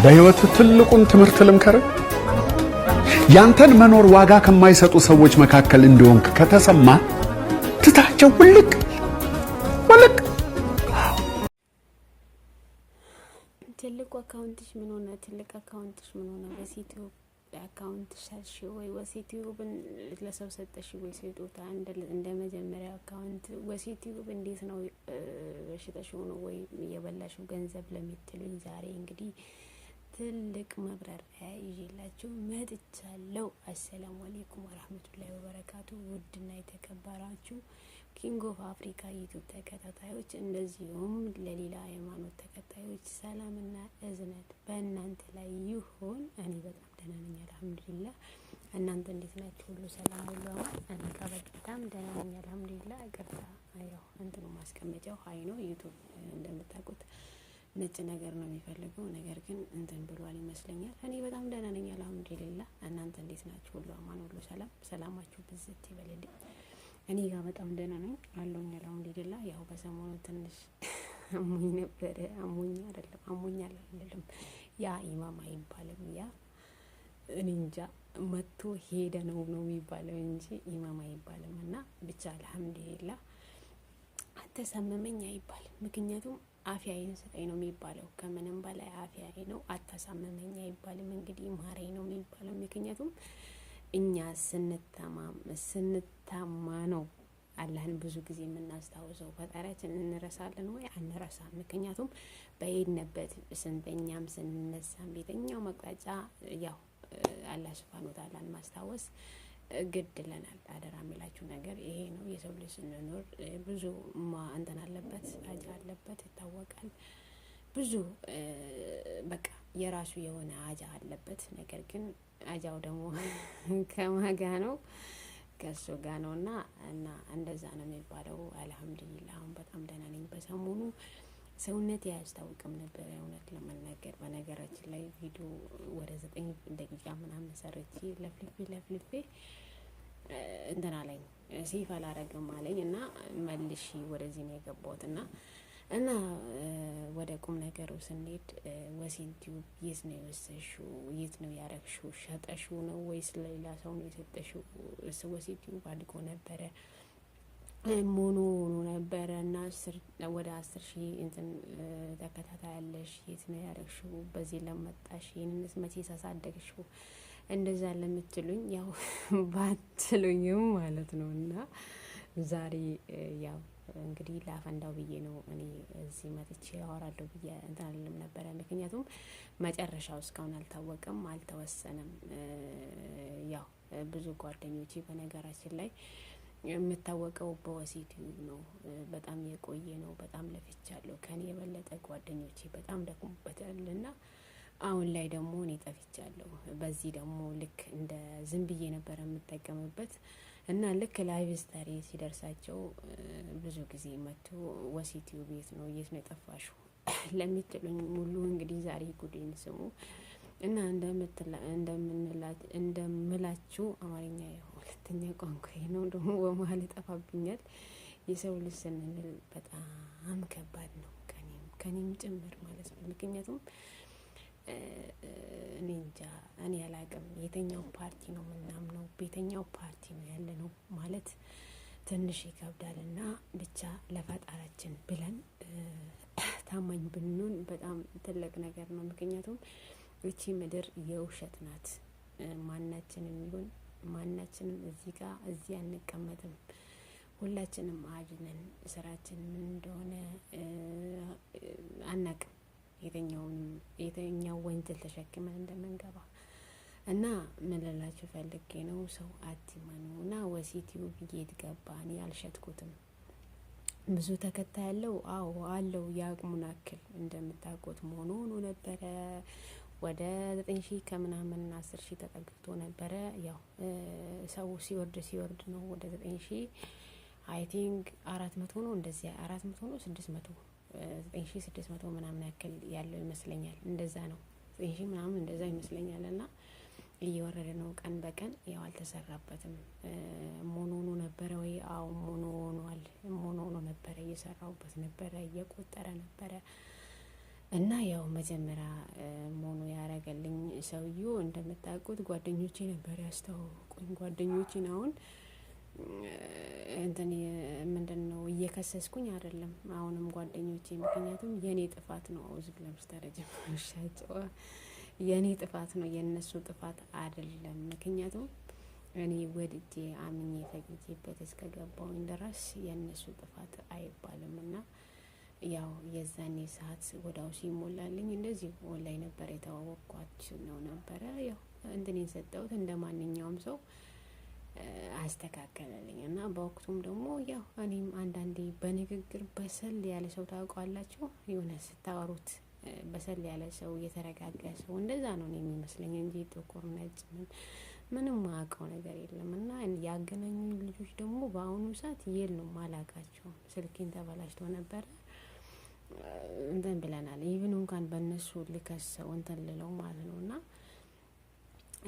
በህይወት ትልቁን ትምህርት ልምከር ያንተን መኖር ዋጋ ከማይሰጡ ሰዎች መካከል እንደሆንክ ከተሰማ ትታቸው ሁልቅ ትልቁ አካውንትሽ ምን ሆነ? ትልቅ አካውንትሽ ምን ሆነ? በሲቲው አካውንት ሻልሽ ወይ ወሲቲዩብን ለሰው ሰጠሽ ወይ ስጦታ እንደ መጀመሪያ አካውንት ወሲቲዩብ እንዴት ነው በሽታሽ ሆኖ ወይ የበላሽው ገንዘብ ለምትሉኝ ዛሬ እንግዲህ ትልቅ መብራሪያ ይዤላችሁ መጥቻለሁ። አሰላሙ አለይኩም ወራህመቱላሂ ወበረካቱ። ውድና የተከበራችሁ ኪንግ ኦፍ አፍሪካ ዩቲዩብ ተከታታዮች እንደዚሁም ለሌላ ሃይማኖት ተከታዮች ሰላምና እዝነት በእናንተ ላይ ይሁን። እኔ በጣም ደህና ነኝ አልሐምዱሊላህ። እናንተ እንዴት ናችሁ? ሁሉ ሰላም ሁሉ አማን? እኔ በጣም ደህና ነኝ አልሐምዱሊላህ። ይቅርታ ያው እንትኑ ማስቀመጫው ሀይ ነው። ዩቲዩብ እንደምታውቁት ነጭ ነገር ነው የሚፈልገው፣ ነገር ግን እንትን ብሏል ይመስለኛል። እኔ በጣም ደህና ነኝ አልሐምዱሊላህ። እናንተ እንዴት ናችሁ? ሁሉ አማን ሁሉ ሰላም፣ ሰላማችሁ ብዝት ይበልልኝ። እኔ ጋር በጣም ደህና ነኝ አለሁኝ አልሐምዱሊላህ። ያው በሰሞኑ ትንሽ አሞኝ ነበረ። አሞኛል አይደለም ያ ኢማም አይባልም፣ ያ እኔ እንጃ መጥቶ ሄደ ነው የሚባለው እንጂ ኢማም አይባልም። እና ብቻ አልሐምዱሊላህ አተሳመመኝ አይባልም፣ ምክንያቱም አፍያዬን ስጠኝ ነው የሚባለው። ከምንም በላይ አፍያዬ ነው፣ አታሳመመኝ አይባልም። እንግዲህ ማረኝ ነው የሚባለው። ምክንያቱም እኛ ስንታማ ነው አላህን ብዙ ጊዜ የምናስታውሰው። ፈጣሪያችን እንረሳለን ወይ? አንረሳም። ምክንያቱም በሄድንበት ስንተኛም ስንነሳም ቤተኛው መቅጣጫ ያው አላህ ሱብሃነሁ ወተዓላን ማስታወስ ግድ ይለናል። አደራ የሚላችሁ ነገር ይሄ ነው። የሰው ልጅ ስንኖር ብዙ እንትን አለበት፣ አጃ አለበት፣ ይታወቃል። ብዙ በቃ የራሱ የሆነ አጃ አለበት። ነገር ግን አጃው ደግሞ ከማጋ ነው ከሱ ጋር ነውና እና እንደዛ ነው የሚባለው። አልሐምዱሊላህ አሁን በጣም ደህና ነኝ። በሰሞኑ ሰውነት ያስታውቅም ነበር እውነት ለመናገር። በነገራችን ላይ ቪዲዮ ወደ 9 ደቂቃ ምናምን ሰርቼ ለፍልፌ እንትን አለኝ፣ ሴፍ አላረግም አለኝ እና መልሺ ወደዚህ ነው የገባሁት እና ወደ ቁም ነገሩ ስንሄድ ወሲቲዩብ የት ነው የወሰሽው? የት ነው ያረግሽው? ሸጠሽው ነው ወይስ ለሌላ ሰው ነው የሰጠሽው? ወሲቲዩብ አድጎ ነበረ ሞኖ ነበረ እና ወደ 10,000 እንትን ተከታታይ ያለሽ። የት ነው ያረግሽው? በዚህ ለመጣሽ ይህንንስ መቼ ሳሳደግሽው? እንደዛ ለምትሉኝ ያው ባትሉኝም ማለት ነው። እና ዛሬ ያው እንግዲህ ላፈንዳው ብዬ ነው እኔ እዚህ መጥቼ ያወራለሁ ብዬ እንትን አልልም ነበረ። ምክንያቱም መጨረሻው እስካሁን አልታወቀም፣ አልተወሰነም። ያው ብዙ ጓደኞቼ በነገራችን ላይ የምታወቀው በወሲቲዩብ ነው። በጣም የቆየ ነው። በጣም ለፍቻለሁ። ከኔ የበለጠ ጓደኞቼ በጣም ደክሞበታልና አሁን ላይ ደግሞ እኔ ጠፍቻለሁ። በዚህ ደግሞ ልክ እንደ ዝም ብዬ ነበር የምጠቀምበት እና ልክ ላይቭ ስታሪ ሲደርሳቸው ብዙ ጊዜ መጥቶ ወሲቲዩብ የት ነው የጠፋሽው ለምትሉኝ ሙሉ እንግዲህ ዛሬ ጉዴን ስሙ እና እንደምላችሁ አማርኛ ሁለተኛ ቋንቋዬ ነው ደግሞ በመሀል ይጠፋብኛል። የሰው ልጅ ስንል በጣም ከባድ ነው፣ ከኔም ጭምር ማለት ነው። ምክንያቱም እኔ እንጃ እኔ አላቅም የተኛው ፓርቲ ነው ምናምነው ቤተኛው ፓርቲ ነው ያለ ነው ማለት ትንሽ ይከብዳል። እና ብቻ ለፈጣራችን ብለን ታማኝ ብንሆን በጣም ትልቅ ነገር ነው። ምክንያቱም እቺ ምድር የውሸት ናት። ማናችንም ይሁን ማናችንም እዚህ አንቀመጥም። ሁላችንም አጅነን ስራችን ምን እንደሆነ አናቅም። የተኛው ወንጀል ተሸክመን እንደምንገባ እና ምን ልላችሁ ፈልጌ ነው፣ ሰው አትመኑ። እና ወሲቲዩብ የት ገባ? እኔ አልሸጥኩትም። ብዙ ተከታይ ያለው አዎ አለው፣ የአቅሙን አክል እንደምታውቁት መሆኑ ነበረ። ወደ 9,000 ከምናምን 10,000 ተጠግቶ ነበረ። ያው ሰው ሲወርድ ነው ወደ 9,000 አይ ቲንክ 400 ነው እንደዚህ 400 ነው 600 9,600 ምናምን ያክል ያለው ይመስለኛል። እንደዛ ነው 9,000 ምናምን እንደዛ ይመስለኛል። እና እየወረደ ነው ቀን በቀን። ያው አልተሰራበትም። ሞኖ ነበረ ወይ? አዎ ሞኖ ነበረ፣ እየሰራውበት ነበረ፣ እየቆጠረ ነበረ። እና ያው መጀመሪያ ሞኖ ሰውዬው እንደምታውቁት ጓደኞቼ ነበር ያስተዋወቁኝ። ጓደኞቼን አሁን እንትን ምንድነው እየከሰስኩኝ አይደለም አሁንም ጓደኞቼ፣ ምክንያቱም የኔ ጥፋት ነው። አውዝ ብለምስ ተረጀም ሻጨው የኔ ጥፋት ነው፣ የነሱ ጥፋት አይደለም። ምክንያቱም እኔ ወድጄ አምኜ ፈቅጄበት እስከገባውኝ ድረስ የነሱ ጥፋት አይባልም። እና ያው የዛኔ ሰዓት ወዳው ሲሞላልኝ እንደዚህ ኦንላይን ነበር የተዋወቅኳችሁ ነው ነበረ። ያው እንትኔን ሰጠሁት እንደ ማንኛውም ሰው አስተካከለልኝ። እና በወቅቱም ደግሞ ያው እኔም አንዳንዴ በንግግር በሰል ያለ ሰው ታውቃላችሁ፣ የሆነ ስታወሩት በሰል ያለ ሰው የተረጋጋ ሰው እንደዛ ነው የሚመስለኝ እንጂ ጥቁር ነጭ ምንም ማውቀው ነገር የለም። እና ያገናኙኝ ልጆች ደግሞ በአሁኑ ሰዓት የሉም፣ አላውቃቸውም። ስልኬን ተበላሽቶ ነበረ እንትን ብለናል። ኢቭን እንኳን በእነሱ ልከሰው እንትን ልለው ማለት ነው። እና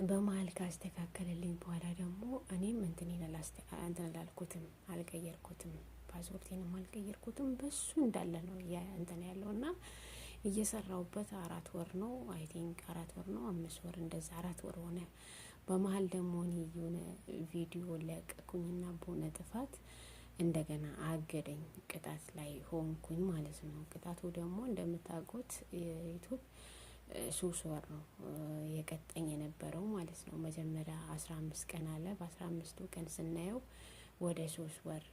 በመሀል ካስተካከለልኝ በኋላ ደግሞ እኔም እንትን አላልኩትም፣ አልቀየርኩትም፣ ፓስፖርቴንም አልቀየርኩትም። በሱ እንዳለ ነው እንትን ያለው። እና እየሰራውበት 4 ወር ነው አይ ቲንክ 4 ወር ነው 5 ወር እንደዛ 4 ወር ሆነ። በመሀል ደግሞ እኔ የሆነ ቪዲዮ ለቀኩኝና በሆነ ጥፋት እንደገና አገደኝ። ቅጣት ላይ ሆንኩኝ ማለት ነው። ቅጣቱ ደግሞ እንደምታውቁት ዩቲዩብ 3 ወር ነው የቀጠኝ የነበረው ማለት ነው። መጀመሪያ 15 ቀን አለ። በ15ቱ ቀን ስናየው ወደ 3 ወር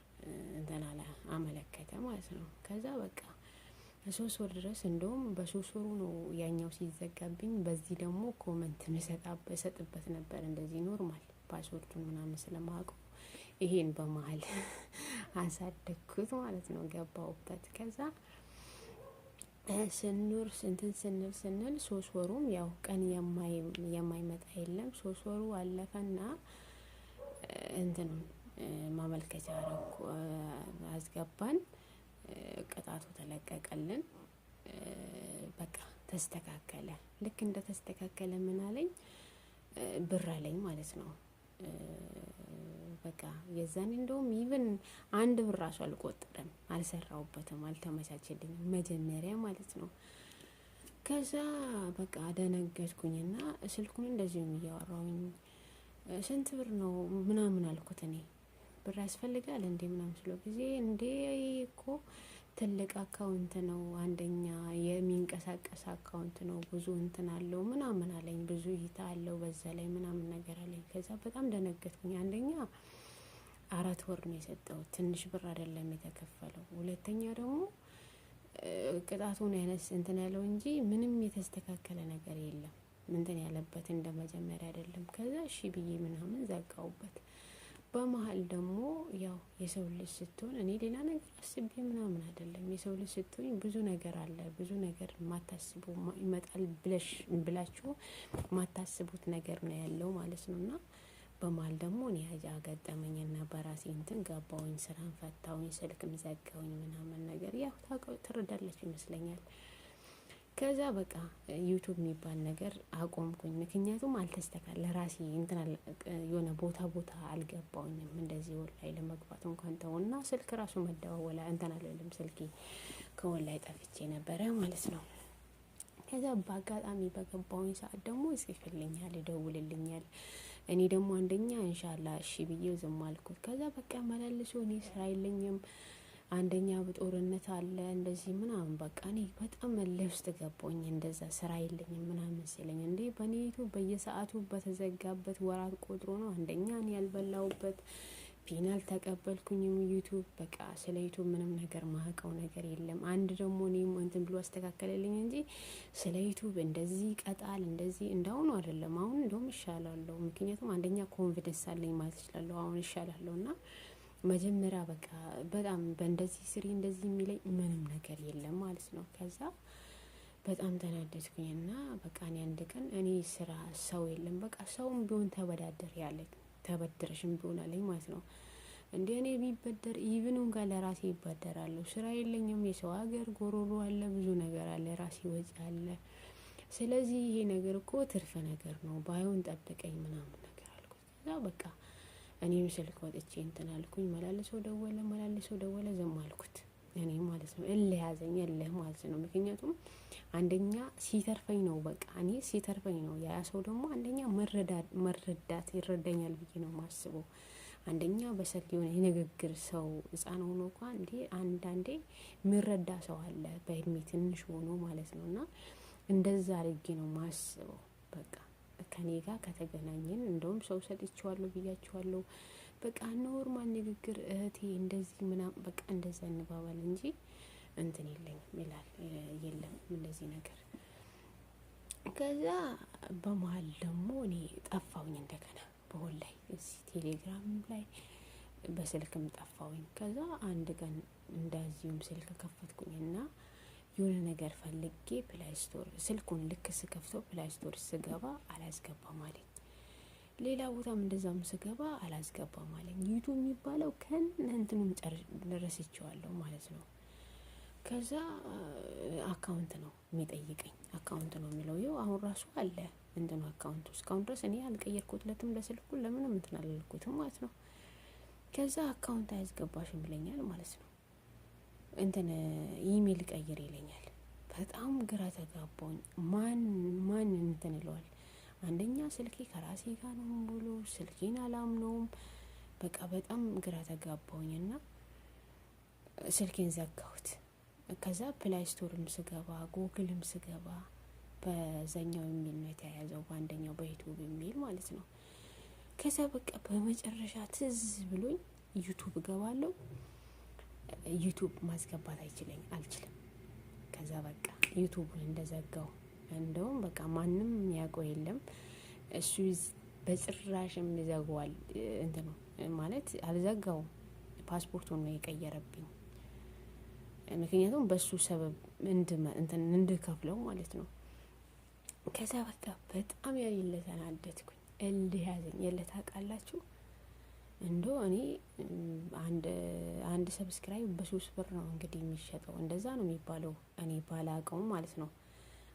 እንትን አለ አመለከተ ማለት ነው። ከዛ በቃ 3 ወር ድረስ እንደውም በ3 ወሩ ነው ያኛው ሲዘጋብኝ። በዚህ ደግሞ ኮመንት እሰጥበት ነበር እንደዚህ ኖርማል ፓስወርዱን ምናምን ስለማውቀው ይሄን በመሀል አሳደግኩት ማለት ነው። ገባውበት። ከዛ ስንኖር ስንትን ስንል 3 ወሩም ያው ቀን የማይመጣ የለም። 3 ወሩ አለፈና እንትን ማመልከቻ አስገባን። ቅጣቱ ተለቀቀልን። በቃ ተስተካከለ። ልክ እንደ ተስተካከለ ምን አለኝ ብር አለኝ ማለት ነው። በቃ የዛኔ እንደውም ኢቭን 1 ብር ራሱ አልቆጠረም፣ አልሰራውበትም፣ አልተመቻችልኝም መጀመሪያ ማለት ነው። ከዛ በቃ ደነገጥኩኝና ስልኩን እንደዚሁም እያወራሁኝ ስንት ብር ነው ምናምን አልኩት። እኔ ብር ያስፈልጋል እንዴ ምናምን ስለው ጊዜ እንዴ እኮ ትልቅ አካውንት ነው፣ አንደኛ የሚንቀሳቀስ አካውንት ነው፣ ብዙ እንትን አለው ምናምን አለኝ፣ ብዙ እይታ አለው በዛ ላይ ምናምን ነገር አለኝ። ከዛ በጣም ደነገጥኩኝ። አንደኛ 4 ወር ነው የሰጠው፣ ትንሽ ብር አይደለም የተከፈለው። ሁለተኛ ደግሞ ቅጣቱን ያነስ እንትን ያለው እንጂ ምንም የተስተካከለ ነገር የለም፣ እንትን ያለበት እንደ መጀመሪያ አይደለም። ከዛ እሺ ብዬ ምናምን ዘጋውበት። በመሀል ደግሞ ያው የሰው ልጅ ስትሆን እኔ ሌላ ነገር አስቤ ምናምን አይደለም። የሰው ልጅ ስትሆን ብዙ ነገር አለ፣ ብዙ ነገር ማታስቡ ይመጣል ብላችሁ ማታስቡት ነገር ነው ያለው ማለት ነው። እና በመሀል ደግሞ እኔ ገጠመኝና በራሴ እንትን ገባውኝ፣ ስራን ፈታውኝ፣ ስልክም ዘጋውኝ ምናምን ነገር ያው ትረዳለች ይመስለኛል። ከዛ በቃ ዩቲዩብ የሚባል ነገር አቆምኩኝ። ምክንያቱም አልተስተካከለ ለራሴ እንትን የሆነ ቦታ አልገባውኝም። እንደዚህ ወላይ ለመግባት እንኳን ተውና ስልክ ራሱ መደዋወላ እንትን አለልም። ስልኬ ከወላይ ጠፍቼ ነበረ ማለት ነው። ከዛ በአጋጣሚ በገባውኝ ሰዓት ደግሞ ይጽፍልኛል፣ ይደውልልኛል። እኔ ደግሞ አንደኛ ኢንሻአላህ እሺ ብዬው ዝም አልኩት። ከዛ በቃ መላልሶ እኔ ስራ የለኝም፣ አንደኛ በጦርነት አለ እንደዚህ ምናምን በቃ እኔ በጣም መለስ ውስጥ ገባኝ። እንደዛ ስራ የለኝም ምናምን ሲለኝ እንዴ በኔ ዩቲዩብ በየሰዓቱ በተዘጋበት ወራት ቆጥሮ ነው። አንደኛ እኔ ያልበላውበት ፒናል ተቀበልኩኝም ዩቲዩብ በቃ ስለ ዩቲዩብ ምንም ነገር ማህቀው ነገር የለም። አንድ ደግሞ እኔም እንትን ብሎ አስተካከለልኝ እንጂ ስለ ዩቲዩብ እንደዚህ ቀጣል እንደዚህ እንዳሁኑ አይደለም። አሁን እንደውም ይሻላለሁ፣ ምክንያቱም አንደኛ ኮንፊደንስ አለኝ ማለት እችላለሁ። አሁን ይሻላለሁና መጀመሪያ በቃ በጣም በእንደዚህ ስሪ እንደዚህ የሚለኝ ምንም ነገር የለም ማለት ነው። ከዛ በጣም ተናደድኩኝና በቃ እኔ አንድ ቀን እኔ ስራ ሰው የለም በቃ ሰውም ቢሆን ተበዳደር ያለኝ ተበድረሽም ቢሆን አለኝ ማለት ነው። እንደ እኔ ቢበደር ኢቭኑን ጋር ለራሴ ይበደራለሁ። ስራ የለኝም፣ የሰው ሀገር ጎሮሮ አለ፣ ብዙ ነገር አለ፣ ራሴ ወጪ አለ። ስለዚህ ይሄ ነገር እኮ ትርፍ ነገር ነው፣ ባይሆን ጠብቀኝ ምናምን ነገር አልኩት። ከዛ በቃ እኔም ስልክ ወጥቼ እንትን አልኩኝ። መላልሶ ደወለ ዝም አልኩት። እኔ ማለት ነው እልህ ያዘኝ እልህ ማለት ነው። ምክንያቱም አንደኛ ሲተርፈኝ ነው በቃ እኔ ሲተርፈኝ ነው። ያ ሰው ደግሞ አንደኛ መረዳት ይረዳኛል ብዬ ነው የማስበው። አንደኛ በሰል የሆነ የንግግር ሰው ህፃን ሆኖ እንኳን እንዴ አንዳንዴ የሚረዳ ሰው አለ በእድሜ ትንሽ ሆኖ ማለት ነው። እና እንደዛ አድርጌ ነው ማስበው። በቃ ከኔ ጋር ከተገናኘን እንደውም ሰው ሰጥቼዋለሁ ብያቸዋለሁ። በቃ ኖርማል ንግግር እህቴ እንደዚህ ምናምን በቃ እንደዛ እንባባል እንጂ እንትን የለኝም ይላል። የለም እንደዚህ ነገር። ከዛ በመሀል ደግሞ እኔ ጠፋውኝ እንደገና በሁን ላይ እዚህ ቴሌግራም ላይ በስልክም ጠፋውኝ። ከዛ አንድ ቀን እንደዚሁም ስልክ ከፈትኩኝና የሆነ ነገር ፈልጌ ፕላይ ስቶር ስልኩን ልክ ስከፍተው ፕላይ ስቶር ስገባ አላስገባም አለኝ። ሌላ ቦታም እንደዛም ስገባ አላስገባም አለኝ። ዩቱብ የሚባለው እንትኑም ረስቼዋለሁ ማለት ነው። ከዛ አካውንት ነው የሚጠይቀኝ። አካውንት ነው የሚለው ይኸው አሁን ራሱ አለ እንትኑ አካውንቱ እስካሁን ድረስ እኔ አልቀየርኩትለትም ለስልኩ ለምንም እንትን አላልኩትም ማለት ነው። ከዛ አካውንት አያስገባሽም ይለኛል ማለት ነው። እንትን ኢሜል ቀይር ይለኛል። በጣም ግራ ተጋባሁኝ። ማን እንትን ይለዋል። አንደኛ ስልኬ ከራሴ ጋር ነው ብሎ ስልኬን አላምነውም። በቃ በጣም ግራ ተጋባሁኝና ስልኬን ዘጋሁት። ከዛ ፕላይ ስቶርም ስገባ ጉግልም ስገባ በዛኛው የሚል ነው የተያያዘው፣ በአንደኛው በዩቲዩብ የሚል ማለት ነው። ከዛ በቃ በመጨረሻ ትዝ ብሎኝ ዩቲዩብ እገባለሁ። ዩቲዩብ ማስገባት አልችልም። ከዛ በቃ ዩቲዩብን እንደዘጋው እንደውም በቃ ማንም ያውቀው የለም። እሱ በጭራሽም ይዘጋዋል እንትኑ ማለት አልዘጋውም። ፓስፖርቱን ነው የቀየረብኝ። ምክንያቱም በሱ ሰበብ እንድከፍለው ማለት ነው። ከዛ በቃ በጣም ያለ ተናደድኩኝ። እልህ ያዘኝ። የለ ታውቃላችሁ እንደው እኔ አንድ ሰብስክራይብ በ3 ብር ነው እንግዲህ የሚሸጠው። እንደዛ ነው የሚባለው። እኔ ባላውቀውም ማለት ነው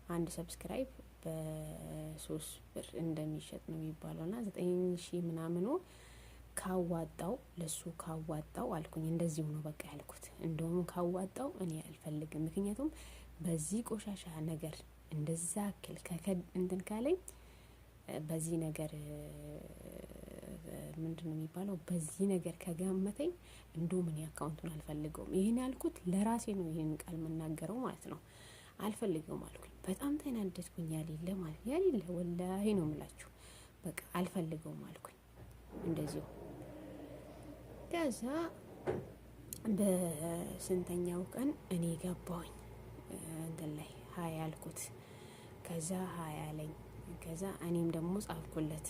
አንድ ሰብስክራይብ በ3 ብር እንደሚሸጥ ነው የሚባለው። እና 9,000 ምናምኑ ካዋጣው ለሱ ካዋጣው አልኩኝ። እንደዚሁ ነው በቃ ያልኩት። እንደውም ካዋጣው እኔ አልፈልግም። ምክንያቱም በዚህ ቆሻሻ ነገር እንደዛ እንትን ካለኝ በዚህ ነገር ምንድነው የሚባለው በዚህ ነገር ከገመተኝ እንደውም እኔ አካውንቱን አልፈልገውም። ይሄን ያልኩት ለራሴ ነው። ይሄን ቃል መናገረው ማለት ነው። አልፈልገውም አልኩኝ። በጣም ተናደድኩኝ። ያሌለ ማለት ያሌለ ወላሂ ነው የምላችሁ። በቃ አልፈልገውም አልኩኝ እንደዚሁ። ከዛ በስንተኛው ቀን እኔ ገባሁኝ እንትን ላይ ሀይ አልኩት። ከዛ ሀይ አለኝ። ከዛ እኔም ደግሞ ጻፍኩለት።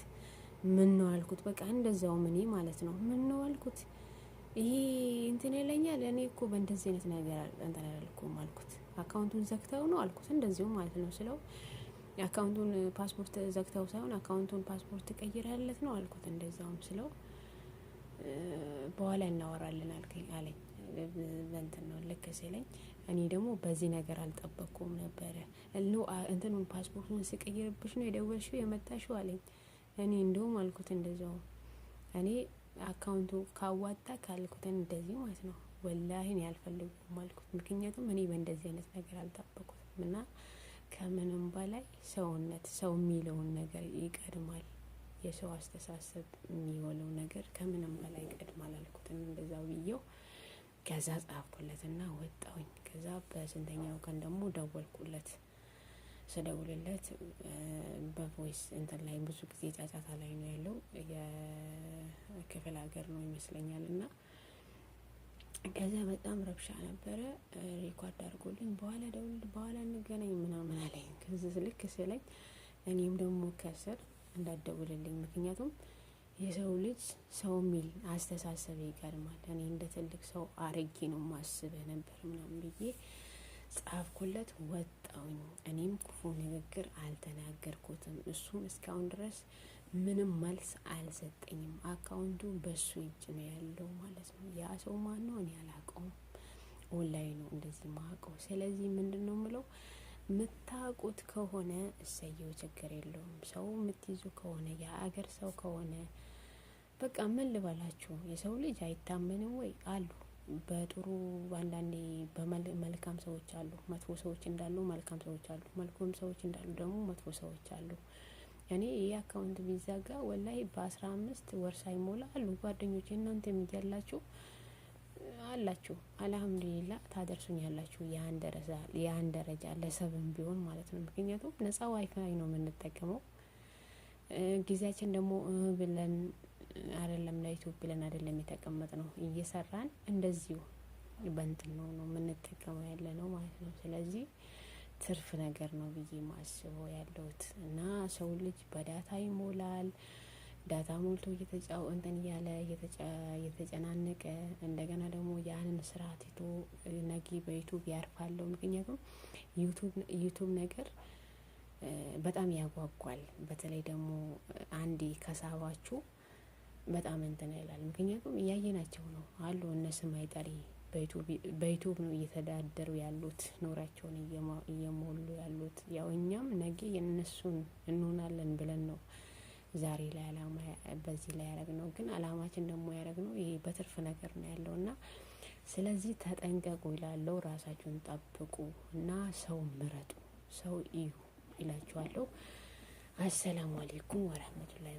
ምን ነው አልኩት። በቃ እንደዛውም እኔ ማለት ነው ምን ነው አልኩት። ይሄ እንትን ይለኛል። እኔ እኮ በእንደዚህ አይነት ነገር እንትን አላልኩም አልኩት። አካውንቱን ዘግተው ነው አልኩት። እንደዚሁ ማለት ነው ስለው አካውንቱን ፓስፖርት ዘግተው ሳይሆን አካውንቱን ፓስፖርት ቀይረህለት ነው አልኩት። እንደዛውም ስለው በኋላ እናወራለን አለኝ። እንትን ነው ልክ ሲለኝ እኔ ደግሞ በዚህ ነገር አልጠበቅኩም ነበረ። እንትኑን ፓስፖርቱን ስቀይርብሽ ነው የደወልሽው የመጣሽው አለኝ። እኔ እንደውም አልኩት እንደዛው እኔ አካውንቱ ካዋጣ ካልኩት እንደዚህ ማለት ነው ወላሂ እኔ አልፈልግም አልኩት። ምክንያቱም እኔ በእንደዚህ አይነት ነገር አልጠበቅኩትም እና ከምንም በላይ ሰውነት ሰው የሚለውን ነገር ይቀድማል። የሰው አስተሳሰብ የሚወለው ነገር ከምንም በላይ ይቀድማል አልኩት። እንደዛው ብዬው ከዛ ጻፍኩለትና ወጣሁኝ። ከዛ በስንተኛው ቀን ደግሞ ደወልኩለት። ስደውልለት በቮይስ እንትን ላይ ብዙ ጊዜ ጫጫታ ላይ ነው ያለው። የክፍለ ሀገር ነው ይመስለኛል። እና ከዛ በጣም ረብሻ ነበረ። ሪኳርድ አድርጎልኝ በኋላ እንገናኝ ምናምን አለኝ። ከዚህ ልክ ስለኝ እኔም ደግሞ ከስር እንዳትደውልልኝ፣ ምክንያቱም የሰው ልጅ ሰው የሚል አስተሳሰብ ይገርማል። እኔ እንደ ትልቅ ሰው አርጌ ነው ማስበህ ነበር ምናምን ብዬ ጻፍኩለት። ወጣውኝ። እኔም ክፉ ንግግር አልተናገርኩትም። እሱም እስካሁን ድረስ ምንም መልስ አልሰጠኝም። አካውንቱ በሱ እጅ ነው ያለው ማለት ነው። ያ ሰው ማን ነው እኔ አላውቀውም። ኦንላይን ነው እንደዚህ ማውቀው። ስለዚህ ምንድነው ምለው ምታቁት ከሆነ እሰየው ችግር የለውም። ሰው የምትይዙ ከሆነ የሀገር ሰው ከሆነ በቃ ምን ልበላችሁ፣ የሰው ልጅ አይታመንም ወይ አሉ በጥሩ አንዳንዴ በመልካም ሰዎች አሉ፣ መጥፎ ሰዎች እንዳሉ መልካም ሰዎች አሉ፣ መልካም ሰዎች እንዳሉ ደግሞ መጥፎ ሰዎች አሉ። እኔ ይሄ አካውንት ቢዘጋ ወላሂ በ15 ወር ሳይሞላ አሉ ጓደኞቼ፣ እናንተም እያላችሁ አላችሁ አልሐምዱሊላህ ታደርሱኛላችሁ ያን ደረጃ ለሰብም ቢሆን ማለት ነው። ምክንያቱም ነፃ ዋይፋይ ነው የምንጠቀመው። ጊዜያችን ደግሞ ብለን አይደለም ለዩቲዩብ ብለን አይደለም የተቀመጥነው፣ እየሰራን እንደዚሁ በእንትን ነው የምንጠቀመው ያለ ነው ማለት ነው። ስለዚህ ትርፍ ነገር ነው ብዬ ማስበው ያለሁት እና ሰው ልጅ በዳታ ይሞላል። ዳታ ሞልቶ እንትን እያለ እየተጨናነቀ እንደገና ደግሞ ያንን ስራ ትቶ ነጊ በዩቲዩብ ያርፋለሁ። ምክንያቱም ዩቲዩብ ነገር በጣም ያጓጓል። በተለይ ደግሞ አንዴ ከሳባችሁ በጣም እንትን ይላል። ምክንያቱም እያየናቸው ነው አሉ እነ ስማይ ጠሪ በዩቲዩብ ነው እየተዳደሩ ያሉት፣ ኖራቸውን እየሞሉ ያሉት። ያው እኛም ነገ የነሱን እንሆናለን ብለን ነው ዛሬ ላይ አላማ በዚህ ላይ ያደረግነው። ግን አላማችን ደግሞ ያደረግነው ይሄ በትርፍ ነገር ነው ያለውና ስለዚህ ተጠንቀቁ ይላለው። ራሳችሁን ጠብቁ እና ሰው ምረጡ፣ ሰው እዩ ይላችኋለሁ። አሰላሙ አለይኩም ወራህመቱላሂ